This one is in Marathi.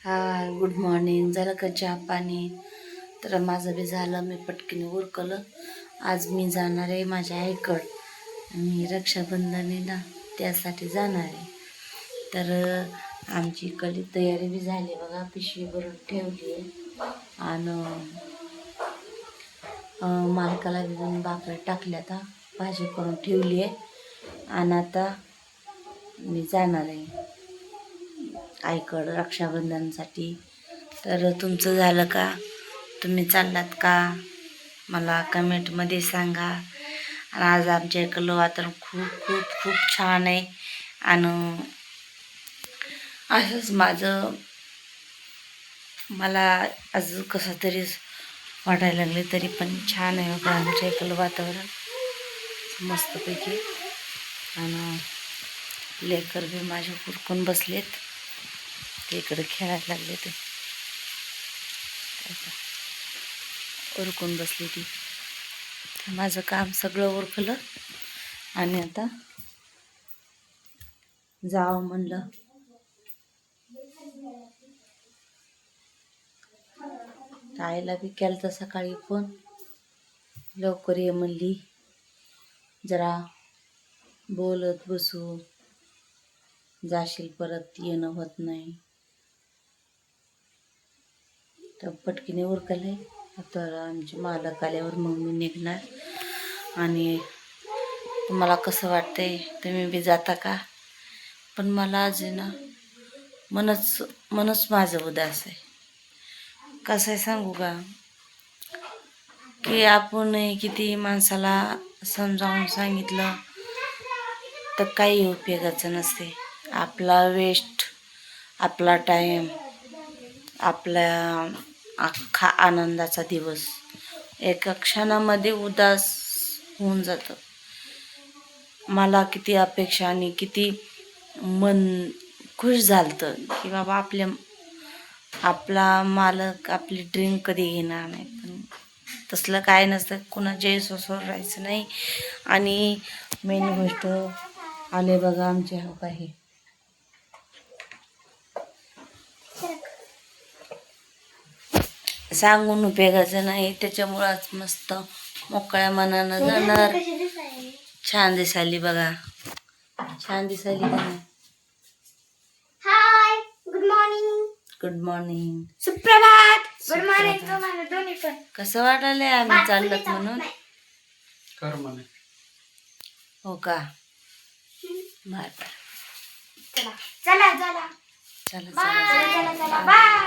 हाय, गुड मॉर्निंग. झालं का चहा पाणी? तर माझं बी झालं, मी पटकीने उरकलं. आज मी जाणार आहे माझ्या आईकडं आणि रक्षाबंधन आहे ना, त्यासाठी जाणार आहे. तर आमची इकडली तयारी बी झाली बघा, पिशवी भरून ठेवली आहे आणि मालकाला बी दोन भाकऱ्या टाकल्या, आता भाजी करून ठेवली आहे आणि आता मी जाणार आहे आईकडं रक्षाबंधनसाठी. तर तुमचं झालं का? तुम्ही चाललात का? मला कमेंटमध्ये सांगा. आणि आज आमच्या इकडलं वातावरण खूप खूप खूप छान आहे आणि असंच मला आज कसं तरी वाटायला लागले, तरी पण छान आहे बघा आमच्या इकडलं वातावरण मस्तपैकी. आणि लेकर बी माझ्या उरकून बसलेत, ते इकडे खेळायला लागले, ते उरकून बसली ती. माझं काम सगळं उरकलं आणि आता जावं म्हणलं. आईला बी केलं तर सकाळी फोन, लवकर ये म्हणली, जरा बोलत बसू, जाशील परत येणं होत नाही. तर पटकीने उरकले. तर आमचे मालक आल्यावर मग मी निघणार. आणि तुम्हाला कसं वाटतंय? तुम्ही बी जाता का? पण मला आज आहे ना, मनच माझं उदास आहे. कसं आहे सांगू का, की आपण किती माणसाला समजावून सांगितलं तर काही उपयोगाचं नसते. आपला वेस्ट, आपला टाईम, आपला अख्खा आनंदाचा दिवस एका क्षणामध्ये उदास होऊन जातं. मला किती अपेक्षा आणि किती मन खुश झालं की बाबा आपला मालक आपली ड्रिंक कधी घेणार नाही. पण तसलं काय नसतं, कुणाच्या विश्वासावर राहायचं नाही. आणि मेन गोष्ट आले बघा आमचे हो काही सांगून उपयोगाचं नाही. त्याच्यामुळंच मस्त मोकळ्या मनानं जाणार. छान दिसायली बघा, छान दिसायली का नाही? हाय, गुड मॉर्निंग. गुड मॉर्निंग, सुप्रभात. गुड मॉर्निंग तुम्हाला दोन्ही पण. कसं वाटायलंय आम्ही चाललो म्हणून? कर म्हणे. हो का? बर चला चला चला चला बाय. चला चला चला बाय.